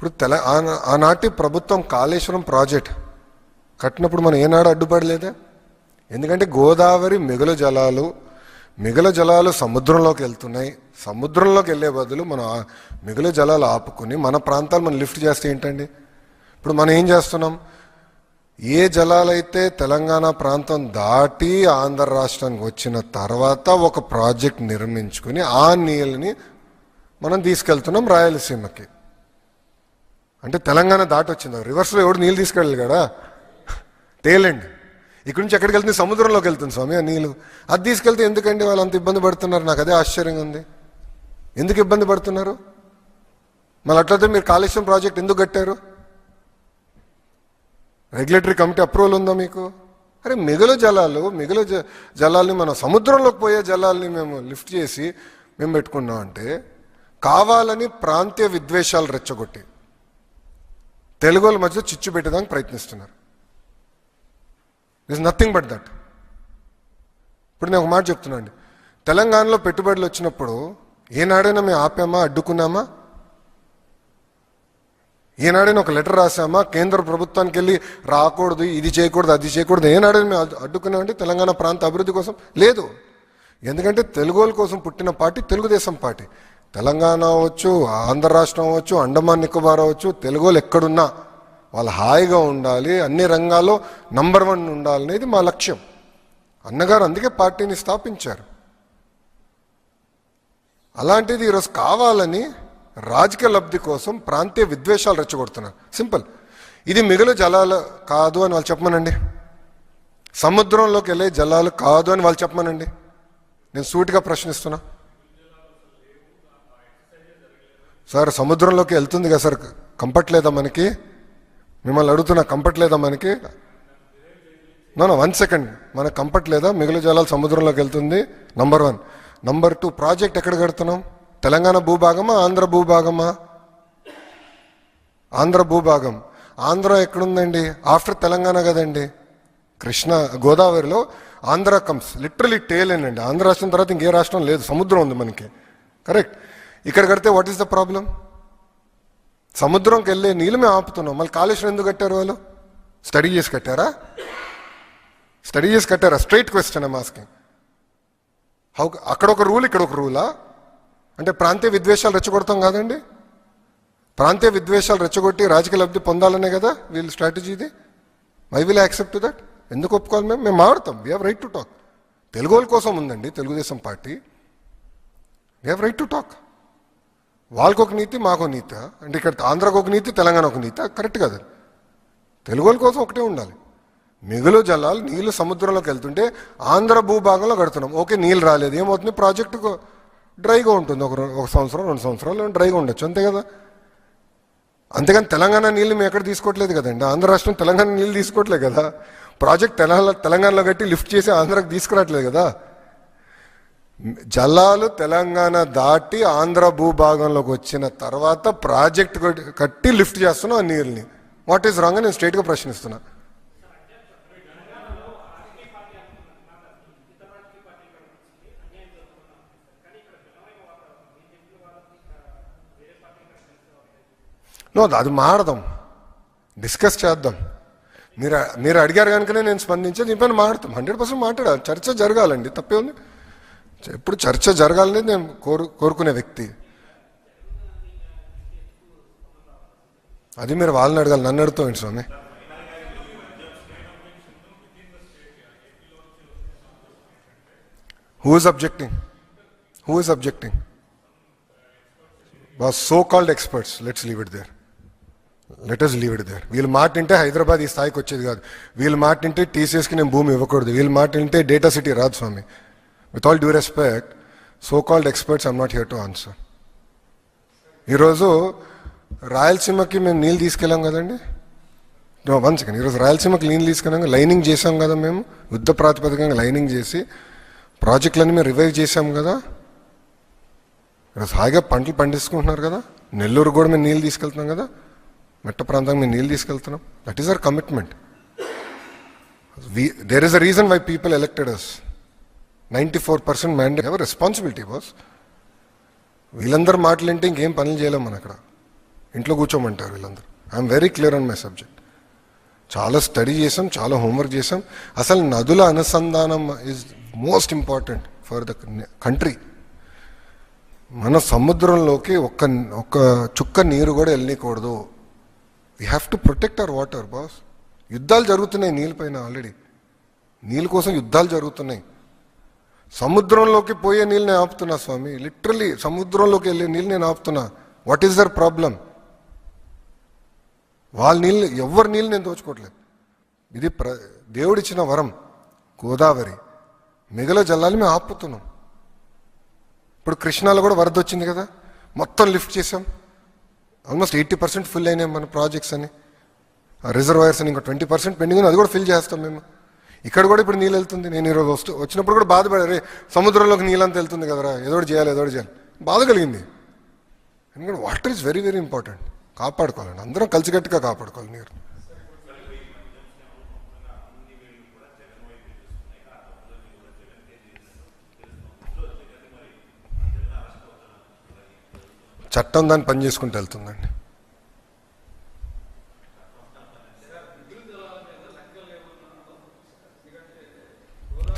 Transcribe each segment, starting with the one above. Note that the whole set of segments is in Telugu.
ఇప్పుడు ఆనాటి ప్రభుత్వం కాళేశ్వరం ప్రాజెక్ట్ కట్టినప్పుడు మనం ఏనాడు అడ్డుపడలేదే. ఎందుకంటే గోదావరి మిగులు జలాలు సముద్రంలోకి వెళ్తున్నాయి. సముద్రంలోకి వెళ్ళే బదులు మనం మిగులు జలాలు ఆపుకుని మన ప్రాంతాలు మనం లిఫ్ట్ చేస్తే ఏంటండి? ఇప్పుడు మనం ఏం చేస్తున్నాం? ఏ జలాలైతే తెలంగాణ ప్రాంతం దాటి ఆంధ్ర రాష్ట్రానికి వచ్చిన తర్వాత ఒక ప్రాజెక్ట్ నిర్మించుకుని ఆ నీళ్ళని మనం తీసుకెళ్తున్నాం రాయలసీమకి. అంటే తెలంగాణ దాటి వచ్చింది. రివర్స్లో ఎవడు నీళ్ళు తీసుకెళ్ళాలి కదా, తేలండి. ఇక్కడి నుంచి ఎక్కడికి వెళ్తుంది? సముద్రంలోకి వెళ్తుంది స్వామి ఆ నీళ్ళు. అది తీసుకెళ్తే ఎందుకండి వాళ్ళు అంత ఇబ్బంది పడుతున్నారు? నాకు అదే ఆశ్చర్యంగా ఉంది. ఎందుకు ఇబ్బంది పడుతున్నారు? మళ్ళీ అట్లయితే మీరు కాళేశ్వరం ప్రాజెక్ట్ ఎందుకు కట్టారు? రెగ్యులేటరీ కమిటీ అప్రూవల్ ఉందా మీకు? అరే మిగులు జలాల్ని మనం సముద్రంలోకి పోయే జలాల్ని మేము లిఫ్ట్ చేసి మేము పెట్టుకున్నాం అంటే కావాలని ప్రాంతీయ విద్వేషాలు రెచ్చగొట్టి తెలుగు వాళ్ళ మధ్య చిచ్చు పెట్టడానికి ప్రయత్నిస్తున్నారు. This nothing but that. ఇప్పుడు నేను ఒక మాట చెప్తున్నా అండి, తెలంగాణలో పెట్టుబడులు వచ్చినప్పుడు ఏనాడైనా మేము ఆపామా, అడ్డుకున్నామా? ఏనాడైనా ఒక లెటర్ రాసామా? కేంద్ర ప్రభుత్వానికి వెళ్ళి రాకూడదు, ఇది చేయకూడదు, అది చేయకూడదు ఏనాడైనా మేము అడ్డుకున్నామంటే తెలంగాణ ప్రాంత అభివృద్ధి కోసం? లేదు. ఎందుకంటే తెలుగు వాళ్ళ కోసం పుట్టిన పార్టీ తెలుగుదేశం పార్టీ. తెలంగాణ అవ్వచ్చు, ఆంధ్ర రాష్ట్రం అవ్వచ్చు, అండమాన్ నికోబార్ అవ్వచ్చు, తెలుగు వాళ్ళు ఎక్కడున్నా వాళ్ళు హాయిగా ఉండాలి, అన్ని రంగాల్లో నంబర్ 1 ఉండాలనేది మా లక్ష్యం. అన్నగారు అందుకే పార్టీని స్థాపించారు. అలాంటిది ఈరోజు కావాలని రాజకీయ లబ్ధి కోసం ప్రాంతీయ విద్వేషాలు రెచ్చగొడుతున్నారు. సింపుల్. ఇది మిగులు జలాలు కాదు అని వాళ్ళు చెప్పమనండి. సముద్రంలోకి వెళ్ళే జలాలు కాదు అని వాళ్ళు చెప్పమనండి. నేను సూటిగా ప్రశ్నిస్తున్నా. సార్ సముద్రంలోకి వెళ్తుంది కదా సార్, కంఫర్ట్ లేదా మనకి? మిమ్మల్ని అడుగుతున్నా, కంఫర్ట్ లేదా మనకి? No 1 second. మనకు కంఫర్ట్ లేదా? మిగులు జలాలు సముద్రంలోకి వెళ్తుంది, నంబర్ 1. నంబర్ 2, ప్రాజెక్ట్ ఎక్కడ కడుతున్నాం? తెలంగాణ భూభాగమా, ఆంధ్ర భూభాగమా? ఆంధ్ర భూభాగం. ఆంధ్ర ఎక్కడుందండి? ఆఫ్టర్ తెలంగాణ కదండి. గోదావరిలో ఆంధ్ర కమ్స్ లిటరలీ టేలేనండి. ఆంధ్ర రాష్ట్రం తర్వాత ఇంకే రాష్ట్రం లేదు, సముద్రం ఉంది మనకి. కరెక్ట్. ఇక్కడ కడితే వాట్ ఈస్ ద ప్రాబ్లం? సముద్రంకి వెళ్ళే నీళ్ళు మేము ఆపుతున్నాం. మళ్ళీ కాళేశ్వరం ఎందుకు కట్టారు వాళ్ళు? స్టడీ చేసి కట్టారా? Straight question I'm asking. అక్కడ ఒక రూల్, ఇక్కడ ఒక రూలా? అంటే ప్రాంతీయ విద్వేషాలు రెచ్చగొడతాం కాదండి. ప్రాంతీయ విద్వేషాలు రెచ్చగొట్టి రాజకీయ లబ్ధి పొందాలనే కదా వీళ్ళ స్ట్రాటజీ ఇది. I will accept that. ఎందుకు ఒప్పుకోవాలి? మేము మాట్లాడతాం. We have right to talk. Telugu వాళ్ళ కోసం ఉందండి Telugu Desam party. We have right to talk. వాళ్ళకు ఒక నీతి, మాకు నీతి. అంటే ఇక్కడ ఆంధ్రాకు ఒక నీతి, తెలంగాణ ఒక నీతి. కరెక్ట్ కదా. తెలుగు వాళ్ళ కోసం ఒకటే ఉండాలి. మిగులు జలాలు నీళ్ళు సముద్రంలోకి వెళ్తుంటే ఆంధ్ర భూభాగంలో కడుతున్నాం. ఓకే, నీళ్ళు రాలేదు, ఏమవుతుంది? ప్రాజెక్టుకు డ్రైగా ఉంటుంది. ఒక సంవత్సరం 2 సంవత్సరాలు డ్రైగా ఉండొచ్చు, అంతే కదా. అంతేగాని తెలంగాణ నీళ్ళు మేము ఎక్కడ తీసుకోవట్లేదు కదండి. ఆంధ్ర రాష్ట్రం తెలంగాణ నీళ్ళు తీసుకోవట్లేదు కదా. ప్రాజెక్ట్ తెలంగాణలో కట్టి లిఫ్ట్ చేసి ఆంధ్రాకి తీసుకురావట్లేదు కదా. జలాలు తెలంగాణ దాటి ఆంధ్ర భూభాగంలోకి వచ్చిన తర్వాత ప్రాజెక్ట్ కట్టి లిఫ్ట్ చేస్తున్నాం ఆ నీళ్ళని. వాట్ ఈస్ రాంగ్ అని నేను స్ట్రైట్గా ప్రశ్నిస్తున్నా. నో, అది మాడదాం, డిస్కస్ చేద్దాం. మీరు అడిగారు కనుకనే నేను స్పందించే. దీనిపైన మాట్లాడతాం, 100% మాట్లాడాలి. చర్చ జరగాలండి, తప్పే ఉంది. ఎప్పుడు చర్చ జరగాలనేది నేను కోరుకునే వ్యక్తి. అది మీరు వాళ్ళని అడగాలి, నన్ను అడుగుతాం స్వామి. Who is objecting? So called experts. Let's leave it there. వీళ్ళ మాట వింటే హైదరాబాద్ ఈ స్థాయికి వచ్చేది కాదు. వీళ్ళ మాట వింటే టీసీఎస్కి నేను భూమి ఇవ్వకూడదు. వీళ్ళ మాట వింటే డేటా సిటీ రాదు స్వామి. With all due respect, so called experts I'm not here to answer. ఈరోజు రాయలసీమకి మేము నీళ్ళు తీసుకెళ్ళాం కదండి. 1 సెకండ్. ఈరోజు రాయలసీమకి నీళ్ళు తీసుకెళ్ళాం, లైనింగ్ చేసాం కదా మేము. యుద్ధ ప్రాతిపదికంగా లైనింగ్ చేసి ప్రాజెక్టులన్నీ మేము రివైవ్ చేసాం కదా. ఈరోజు హాయిగా పంటలు పండించుకుంటున్నారు కదా. నెల్లూరు కూడా మేము నీళ్ళు తీసుకెళ్తున్నాం కదా. మెట్ట ప్రాంతానికి మేము నీళ్ళు తీసుకెళ్తున్నాం. That is our commitment. There is a reason why people elected us. 94% mandate. Our responsibility boss. వీళ్ళందరూ మాటలు వింటే ఇంకేం పనులు చేయలేం మనం అక్కడ. ఇంట్లో కూర్చోమంటారు వీళ్ళందరూ. I'm very clear on my subject. చాలా స్టడీ చేసాం, చాలా హోంవర్క్ చేసాం. అసలు నదుల అనుసంధానం is most important for the country. మన సముద్రంలోకి ఒక్క చుక్క నీరు కూడా వెళ్ళకూడదు. We have to protect our water boss. యుద్ధాలు జరుగుతున్నాయి నీళ్ళపైన ఆల్రెడీ. నీళ్ళ కోసం యుద్ధాలు జరుగుతున్నాయి. సముద్రంలోకి పోయే నీళ్ళు నేను ఆపుతున్నా స్వామి, లిటరలీ సముద్రంలోకి వెళ్ళే నీళ్ళు నేను ఆపుతున్నా. What is their problem? వాళ్ళ నీళ్ళు, ఎవరి నీళ్ళు నేను దోచుకోవట్లేదు. ఇది దేవుడిచ్చిన వరం గోదావరి. మిగల జలాలు మేము ఆపుతున్నాం. ఇప్పుడు కృష్ణాలో కూడా వరద వచ్చింది కదా, మొత్తం లిఫ్ట్ చేసాం. ఆల్మోస్ట్ 80% ఫిల్ అయినాయి మన ప్రాజెక్ట్స్ అని. రిజర్వాయర్స్ అని ఇంకా 20% పెండింగ్ ఉంది, అది కూడా ఫిల్ చేస్తాం మేము. ఇక్కడ కూడా ఇప్పుడు నీళ్ళు వెళ్తుంది. నేను ఈరోజు వచ్చినప్పుడు కూడా బాధపడారే, సముద్రంలోకి నీళ్ళంతా వెళ్తుంది కదరా, ఏదో చేయాలి బాధ కలిగింది. ఎందుకంటే water is very very important. కాపాడుకోవాలండి, అందరం కలిసికట్టుగా కాపాడుకోవాలి నీరు. చట్టం దాన్ని పని చేసుకుంటూ వెళ్తుందండి.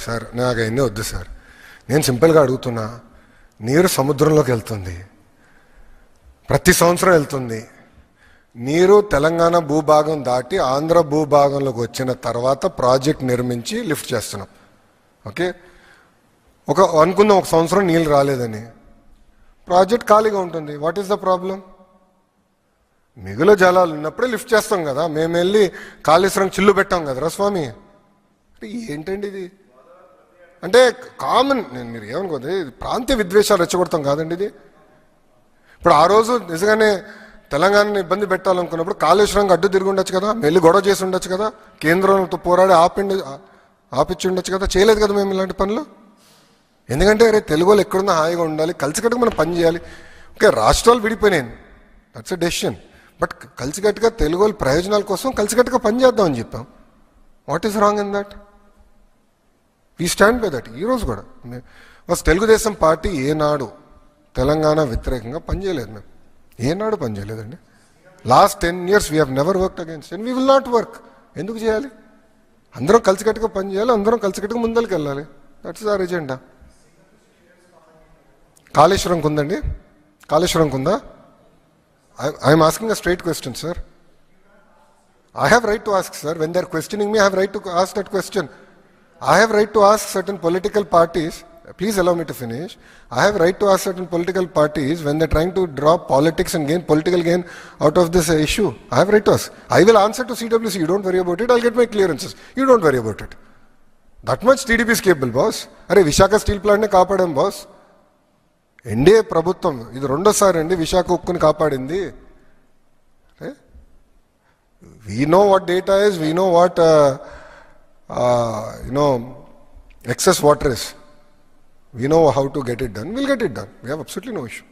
సార్ నాకు అవన్నీ వద్దు సార్. నేను సింపుల్గా అడుగుతున్నా, నీరు సముద్రంలోకి వెళ్తుంది, ప్రతి సంవత్సరం వెళ్తుంది. నీరు తెలంగాణ భూభాగం దాటి ఆంధ్ర భూభాగంలోకి వచ్చిన తర్వాత ప్రాజెక్ట్ నిర్మించి లిఫ్ట్ చేస్తున్నాం. ఓకే, అనుకుందాం ఒక సంవత్సరం నీళ్ళు రాలేదని, ప్రాజెక్ట్ ఖాళీగా ఉంటుంది. What is the problem? మిగుల జలాలు ఉన్నప్పుడే లిఫ్ట్ చేస్తాం కదా. మేము వెళ్ళి కాళేశ్వరం చిల్లు పెట్టాం కదరా స్వామి. ఏంటండి ఇది? అంటే కామన్, నేను మీరు ఏమనుకోదు, ప్రాంతీయ విద్వేషాలు రెచ్చగొడతాం కాదండి ఇది. ఇప్పుడు ఆ రోజు నిజంగానే తెలంగాణని ఇబ్బంది పెట్టాలనుకున్నప్పుడు కాళేశ్వరంకి అడ్డు తిరిగి ఉండొచ్చు కదా, వెళ్ళి గొడవ చేసి ఉండొచ్చు కదా, కేంద్రంతో పోరాడి ఆపిచ్చి ఉండొచ్చు కదా. చేయలేదు కదా మేము ఇలాంటి పనులు. ఎందుకంటే అరే తెలుగు వాళ్ళు ఎక్కడున్నా హాయిగా ఉండాలి, కలిసికట్టుగా మనం పని చేయాలి. ఓకే, రాష్ట్రాలు విడిపోయినాయి, దట్స్ ఎ డెసిషన్. బట్ కలిసికట్టుగా తెలుగు వాళ్ళ ప్రయోజనాల కోసం కలిసికట్టుగా పని చేద్దామని చెప్పాం. What is wrong in that? We stand by that. ఈరోజు కూడా తెలుగుదేశం పార్టీ ఏనాడు తెలంగాణ వ్యతిరేకంగా పనిచేయలేదు. మేము ఏనాడు పనిచేయలేదండి. Last 10 years we have never worked against and we will not work. ఎందుకు చేయాలి? అందరం కలిసికట్టుగా పని చేయాలి, అందరం కలిసికట్టుగా ముందరికి వెళ్ళాలి. That's our agenda. కాళేశ్వరంకి ఉందండి, కాళేశ్వరంకి ఉందా? I'm asking a straight question sir. I have right to ask, sir. When they are questioning me, I have right to ask that question. I have right to ask certain political parties. Please allow me to finish. I have right to ask certain political parties when they're trying to draw politics and gain political gain out of this issue. I have right to ask. I will answer to CWC. You don't worry about it. I'll get my clearances. You don't worry about it. That much TDP is capable, boss. అరే విశాఖ స్టీల్ ప్లాంట్ని కాపాడాం బాస్. ఎన్డీఏ ప్రభుత్వం ఇది రెండోసారి అండి విశాఖ ఉక్కుని కాపాడింది. We know what data is. We know what excess water is. We know how to get it done. We'll get it done. We have absolutely no issue.